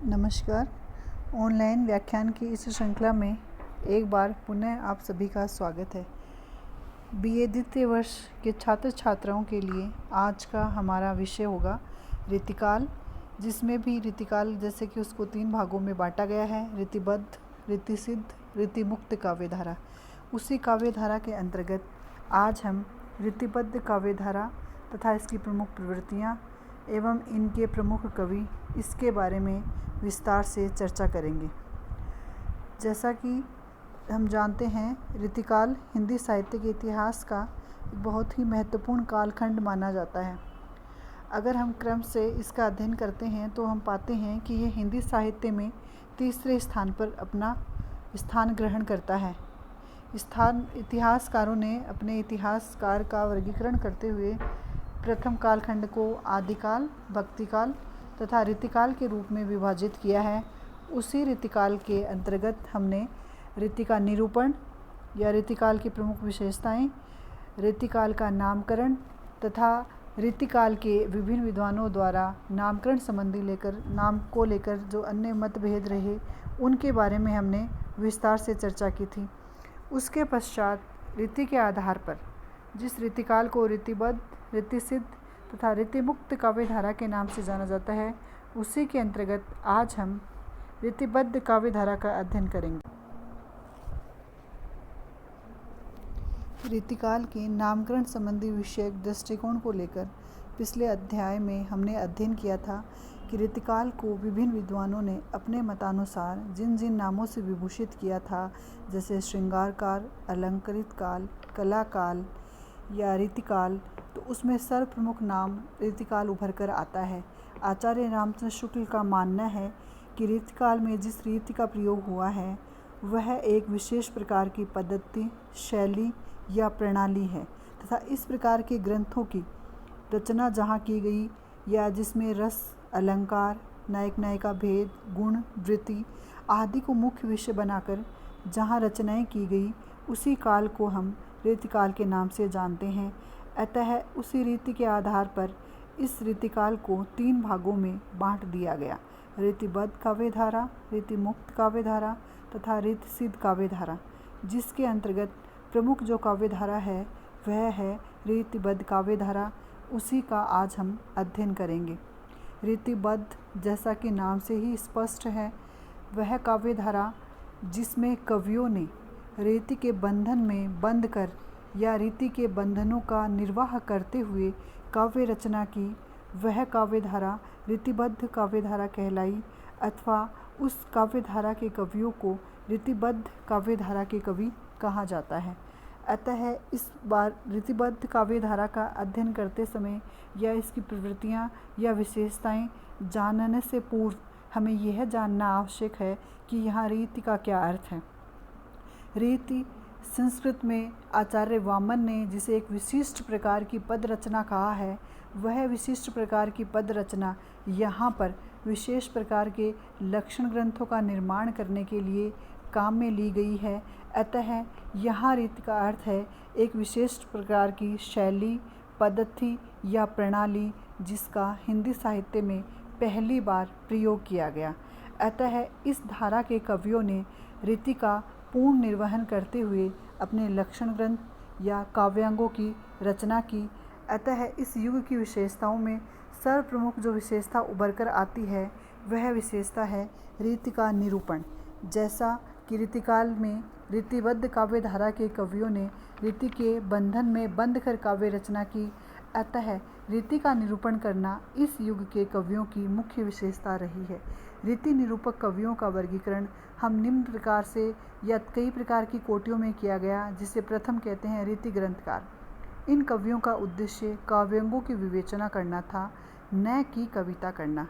नमस्कार। ऑनलाइन व्याख्यान की इस श्रृंखला में एक बार पुनः आप सभी का स्वागत है। बीए द्वितीय वर्ष के छात्र छात्राओं के लिए आज का हमारा विषय होगा रीतिकाल, जिसमें भी रीतिकाल जैसे कि उसको 3 भागों में बांटा गया है: रीतिबद्ध, रीतिसिद्ध, रीतिमुक्त काव्यधारा। उसी काव्यधारा के अंतर्गत आज हम रीतिबद्ध काव्यधारा तथा इसकी प्रमुख प्रवृत्तियाँ एवं इनके प्रमुख कवि, इसके बारे में विस्तार से चर्चा करेंगे। जैसा कि हम जानते हैं, रीतिकाल हिंदी साहित्य के इतिहास का एक बहुत ही महत्वपूर्ण कालखंड माना जाता है। अगर हम क्रम से इसका अध्ययन करते हैं तो हम पाते हैं कि यह हिंदी साहित्य में तीसरे स्थान पर अपना स्थान ग्रहण करता है। इतिहासकारों ने अपने इतिहासकार का वर्गीकरण करते हुए प्रथम कालखंड को आदिकाल, भक्तिकाल तथा रीतिकाल के रूप में विभाजित किया है। उसी रीतिकाल के अंतर्गत हमने रीति का निरूपण या रीतिकाल की प्रमुख विशेषताएं, रीतिकाल का नामकरण तथा रीतिकाल के विभिन्न विद्वानों द्वारा नामकरण संबंधी नाम को लेकर जो अन्य मतभेद रहे, उनके बारे में हमने विस्तार से चर्चा की थी। उसके पश्चात रीति के आधार पर जिस रीतिकाल को रीतिबद्ध, रीतिसिद्ध तथा रीतिमुक्त काव्यधारा के नाम से जाना जाता है, उसी के अंतर्गत आज हम रीतिबद्ध काव्यधारा का अध्ययन करेंगे। रीतिकाल के नामकरण संबंधी विषयक दृष्टिकोण को लेकर पिछले अध्याय में हमने अध्ययन किया था कि रीतिकाल को विभिन्न विद्वानों ने अपने मतानुसार जिन जिन नामों से विभूषित किया था, जैसे श्रृंगार काल, अलंकृत काल, कला काल या रीतिकाल, तो उसमें सर्वप्रमुख नाम रीतिकाल उभर कर आता है। आचार्य रामचंद्र शुक्ल का मानना है कि रीतिकाल में जिस रीति का प्रयोग हुआ है वह एक विशेष प्रकार की पद्धति, शैली या प्रणाली है तथा इस प्रकार के ग्रंथों की रचना जहाँ की गई या जिसमें रस, अलंकार, नायक नायिका भेद, गुण, वृत्ति आदि को मुख्य विषय बनाकर जहाँ रचनाएं की गई, उसी काल को हम रीतिकाल के नाम से जानते हैं। अतः उसी रीति के आधार पर इस रीतिकाल को 3 भागों में बांट दिया गया: रीतिबद्ध काव्यधारा, रीतिमुक्त काव्यधारा तथा रीतिसिद्ध काव्यधारा, जिसके अंतर्गत प्रमुख जो काव्यधारा है वह है रीतिबद्ध काव्यधारा। उसी का आज हम अध्ययन करेंगे। रीतिबद्ध, जैसा कि नाम से ही स्पष्ट है, वह काव्यधारा जिसमें कवियों ने रीति के बंधन में बंध कर या रीति के बंधनों का निर्वाह करते हुए काव्य रचना की, वह काव्यधारा रीतिबद्ध काव्यधारा कहलाई अथवा उस काव्यधारा के कवियों को रीतिबद्ध काव्यधारा के कवि कहा जाता है। अतः इस बार रीतिबद्ध काव्यधारा का अध्ययन करते समय या इसकी प्रवृत्तियाँ या विशेषताएं जानने से पूर्व हमें यह जानना आवश्यक है कि यहाँ रीति का क्या अर्थ है। रीति संस्कृत में आचार्य वामन ने जिसे एक विशिष्ट प्रकार की पद रचना कहा है, वह विशिष्ट प्रकार की पद रचना यहाँ पर विशेष प्रकार के लक्षण ग्रंथों का निर्माण करने के लिए काम में ली गई है। अतः यहाँ रीति का अर्थ है एक विशेष प्रकार की शैली, पद्धति या प्रणाली, जिसका हिंदी साहित्य में पहली बार प्रयोग किया गया। अतः इस धारा के कवियों ने रीति का पूर्ण निर्वहन करते हुए अपने लक्षण ग्रंथ या काव्यांगों की रचना की। अतः इस युग की विशेषताओं में सर्वप्रमुख जो विशेषता उभर कर आती है वह विशेषता है रीति का निरूपण। जैसा कि रीतिकाल में रीतिबद्ध काव्यधारा के कवियों ने रीति के बंधन में बंध कर काव्य रचना की, अतः रीति का निरूपण करना इस युग के कवियों की मुख्य विशेषता रही है। रीति निरूपक कवियों का वर्गीकरण हम निम्न प्रकार से या कई प्रकार की कोटियों में किया गया, जिसे प्रथम कहते हैं रीति ग्रंथकार। इन कवियों का उद्देश्य काव्यांगों की विवेचना करना था, न कि कविता करना।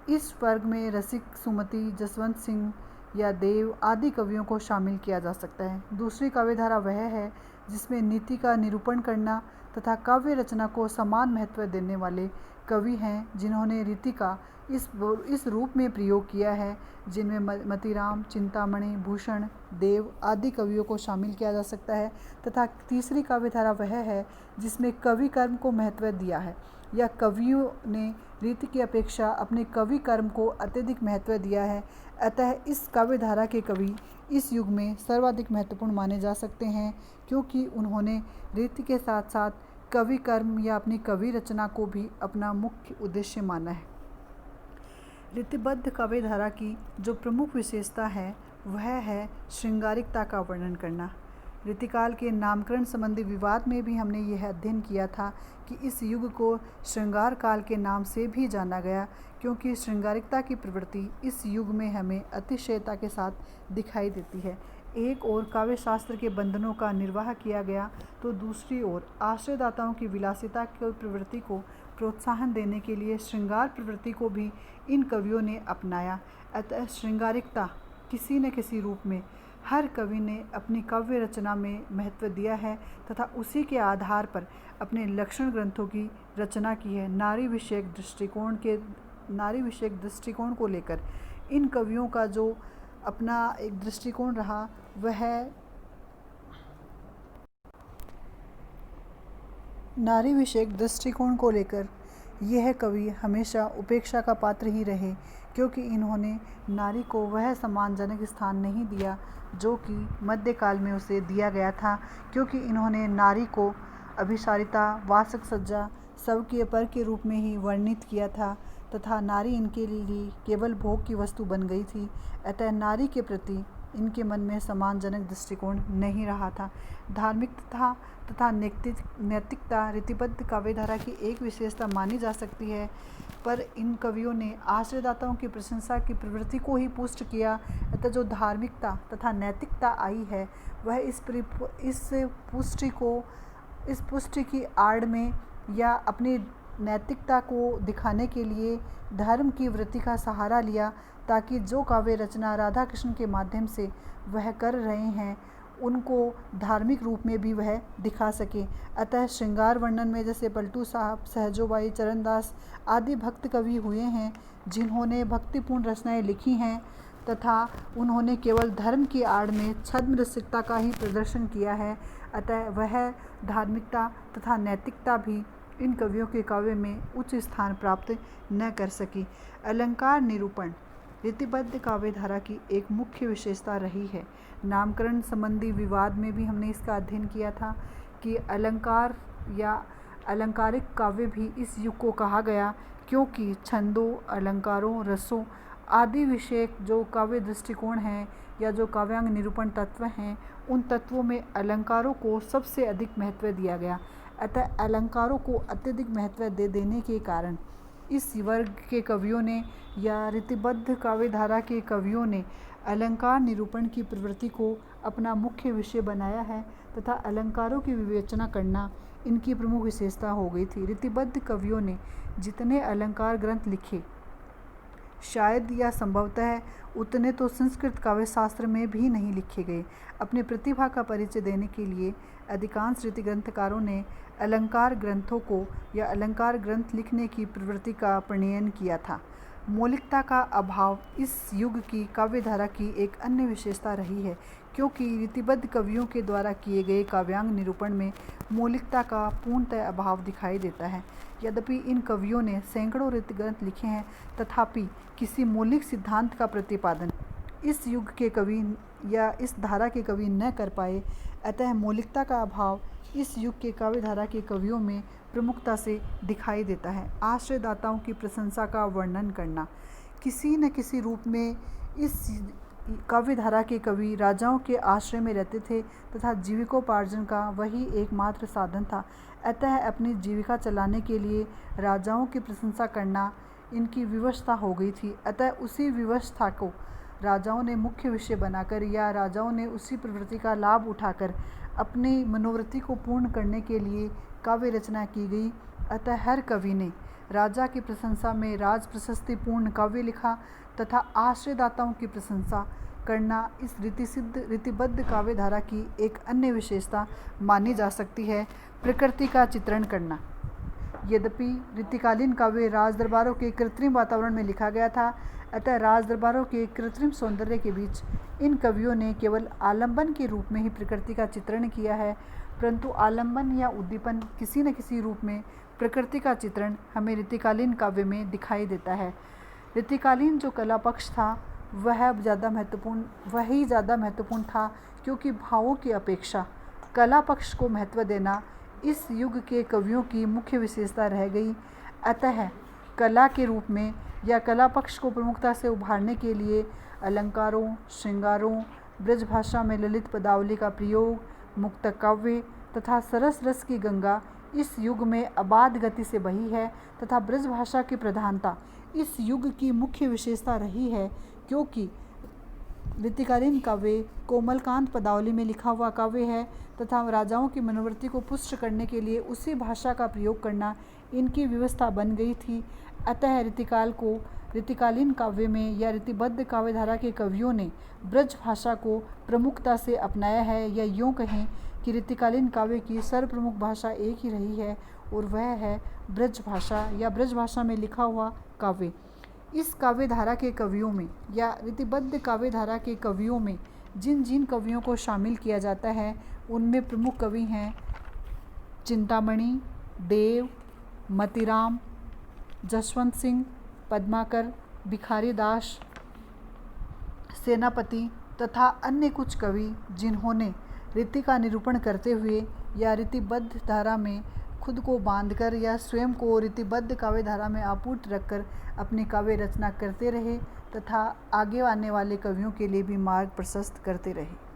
इस वर्ग में रसिक, सुमति, जसवंत सिंह या देव आदि कवियों को शामिल किया जा सकता है। दूसरी काव्यधारा वह है जिसमें नीति का निरूपण करना तथा काव्य रचना को समान महत्व देने वाले कवि हैं, जिन्होंने रीति का इस रूप में प्रयोग किया है, जिनमें मतीराम, चिंतामणि, भूषण, देव आदि कवियों को शामिल किया जा सकता है। तथा तीसरी काव्यधारा वह है जिसमें कवि कर्म को महत्व दिया है, या कवियों ने रीति की अपेक्षा अपने कवि कर्म को अत्यधिक महत्व दिया है। अतः इस काव्य धारा के कवि इस युग में सर्वाधिक महत्वपूर्ण माने जा सकते हैं, क्योंकि उन्होंने रीति के साथ साथ कवि कर्म या अपनी कवि रचना को भी अपना मुख्य उद्देश्य माना है। रीतिबद्ध काव्य धारा की जो प्रमुख विशेषता है वह है श्रृंगारिकता का वर्णन करना। रीतिकाल के नामकरण संबंधी विवाद में भी हमने यह अध्ययन किया था कि इस युग को श्रृंगार काल के नाम से भी जाना गया, क्योंकि श्रृंगारिकता की प्रवृत्ति इस युग में हमें अतिशयता के साथ दिखाई देती है। एक ओर काव्य शास्त्र के बंधनों का निर्वाह किया गया, तो दूसरी ओर आश्रयदाताओं की विलासिता की प्रवृत्ति को प्रोत्साहन देने के लिए श्रृंगार प्रवृत्ति को भी इन कवियों ने अपनाया। अतः श्रृंगारिकता किसी न किसी रूप में हर कवि ने अपनी काव्य रचना में महत्व दिया है तथा उसी के आधार पर अपने लक्षण ग्रंथों की रचना की है। नारी विषयक दृष्टिकोण को लेकर इन कवियों का जो अपना एक दृष्टिकोण रहा वह नारी विषयक दृष्टिकोण को लेकर यह कवि हमेशा उपेक्षा का पात्र ही रहे, क्योंकि इन्होंने नारी को वह सम्मानजनक स्थान नहीं दिया जो कि मध्यकाल में उसे दिया गया था, क्योंकि इन्होंने नारी को अभिसारिता, वासक सज्जा, सबके पर के रूप में ही वर्णित किया था तथा नारी इनके लिए केवल भोग की वस्तु बन गई थी। अतः नारी के प्रति इनके मन में सम्मानजनक दृष्टिकोण नहीं रहा था। धार्मिकता तथा नैतिकता रीतिबद्ध काव्यधारा की एक विशेषता मानी जा सकती है, पर इन कवियों ने आश्रयदाताओं की प्रशंसा की प्रवृत्ति को ही पुष्ट किया। अतः जो धार्मिकता तथा नैतिकता आई है वह इस पुष्टि की आड़ में या अपनी नैतिकता को दिखाने के लिए धर्म की वृत्ति का सहारा लिया, ताकि जो काव्य रचना राधा कृष्ण के माध्यम से वह कर रहे हैं उनको धार्मिक रूप में भी वह दिखा सके। अतः श्रृंगार वर्णन में जैसे पलटू साहब, सहजोबाई, चरणदास आदि भक्त कवि हुए हैं जिन्होंने भक्तिपूर्ण रचनाएं लिखी हैं तथा उन्होंने केवल धर्म की आड़ में छद्म रसिकता का ही प्रदर्शन किया है। अतः वह धार्मिकता तथा नैतिकता भी इन कवियों के काव्य में उच्च स्थान प्राप्त न कर सकी। अलंकार निरूपण रीतिबद्ध काव्यधारा की एक मुख्य विशेषता रही है। नामकरण संबंधी विवाद में भी हमने इसका अध्ययन किया था कि अलंकार या अलंकारिक काव्य भी इस युग को कहा गया, क्योंकि छंदों, अलंकारों, रसों आदि विषयक जो काव्य दृष्टिकोण हैं या जो काव्यांग निरूपण तत्व हैं, उन तत्वों में अलंकारों को सबसे अधिक महत्व दिया गया। अतः अलंकारों को अत्यधिक महत्व देने के कारण इस वर्ग के कवियों ने या रीतिबद्ध काव्यधारा के कवियों ने अलंकार निरूपण की प्रवृत्ति को अपना मुख्य विषय बनाया है तथा अलंकारों की विवेचना करना इनकी प्रमुख विशेषता हो गई थी। रीतिबद्ध कवियों ने जितने अलंकार ग्रंथ लिखे, शायद या संभवतः उतने तो संस्कृत काव्य शास्त्र में भी नहीं लिखे गए। अपनी प्रतिभा का परिचय देने के लिए अधिकांश रीति ग्रंथकारों ने अलंकार ग्रंथों को या अलंकार ग्रंथ लिखने की प्रवृत्ति का प्रणयन किया था। मौलिकता का अभाव इस युग की काव्यधारा की एक अन्य विशेषता रही है, क्योंकि रीतिबद्ध कवियों के द्वारा किए गए काव्यांग निरूपण में मौलिकता का पूर्णतः अभाव दिखाई देता है। यद्यपि इन कवियों ने सैकड़ों रीति ग्रंथ लिखे हैं, तथापि किसी मौलिक सिद्धांत का प्रतिपादन इस युग के कवि या इस धारा के कवि न कर पाए। अतः मौलिकता का अभाव इस युग के काव्यधारा के कवियों में प्रमुखता से दिखाई देता है। आश्रयदाताओं की प्रशंसा का वर्णन करना किसी न किसी रूप में इस काव्यधारा के कवि राजाओं के आश्रय में रहते थे तथा जीविकोपार्जन का वही एकमात्र साधन था। अतः अपनी जीविका चलाने के लिए राजाओं की प्रशंसा करना इनकी विवशता हो गई थी। अतः उसी विवशता को राजाओं ने मुख्य विषय बनाकर या राजाओं ने उसी प्रवृत्ति का लाभ उठाकर अपनी मनोवृत्ति को पूर्ण करने के लिए काव्य रचना की गई। अतः हर कवि ने राजा की प्रशंसा में राज प्रशस्ति पूर्ण काव्य लिखा तथा आश्रयदाताओं की प्रशंसा करना इस रीतिबद्ध काव्यधारा की एक अन्य विशेषता मानी जा सकती है। प्रकृति का चित्रण करना यद्यपि रीतिकालीन काव्य राजदरबारों के कृत्रिम वातावरण में लिखा गया था, अतः राजदरबारों के कृत्रिम सौंदर्य के बीच इन कवियों ने केवल आलंबन के रूप में ही प्रकृति का चित्रण किया है, परंतु आलंबन या उद्दीपन किसी न किसी रूप में प्रकृति का चित्रण हमें रीतिकालीन काव्य में दिखाई देता है। रीतिकालीन जो कला पक्ष था वही ज़्यादा महत्वपूर्ण था, क्योंकि भावों की अपेक्षा कला पक्ष को महत्व देना इस युग के कवियों की मुख्य विशेषता रह गई। अतः कला के रूप में या कला पक्ष को प्रमुखता से उभारने के लिए अलंकारों, श्रृंगारों, ब्रज भाषा में ललित पदावली का प्रयोग, मुक्तक काव्य तथा सरस रस की गंगा इस युग में अबाध गति से बही है तथा ब्रज भाषा की प्रधानता इस युग की मुख्य विशेषता रही है, क्योंकि रीतिकालीन काव्य कोमलकांत पदावली में लिखा हुआ काव्य है तथा राजाओं की मनोवृत्ति को पुष्ट करने के लिए उसी भाषा का प्रयोग करना इनकी व्यवस्था बन गई थी। अतः रीतिकालीन काव्य में या रीतिबद्ध काव्यधारा के कवियों ने ब्रज भाषा को प्रमुखता से अपनाया है, या यूँ कहें कि रीतिकालीन काव्य की सर्वप्रमुख भाषा एक ही रही है और वह है ब्रज भाषा या ब्रज भाषा में लिखा हुआ काव्य। इस काव्यधारा के कवियों में या रीतिबद्ध काव्यधारा के कवियों में जिन जिन कवियों को शामिल किया जाता है उनमें प्रमुख कवि हैं चिंतामणि, देव, मतीराम, जसवंत सिंह, पद्माकर, भिखारी दास, सेनापति तथा अन्य कुछ कवि जिन्होंने रीति का निरूपण करते हुए या रीतिबद्ध धारा में खुद को बांधकर या स्वयं को रीतिबद्ध काव्य धारा में आपूर्त रखकर अपनी काव्य रचना करते रहे तथा आगे आने वाले कवियों के लिए भी मार्ग प्रशस्त करते रहे।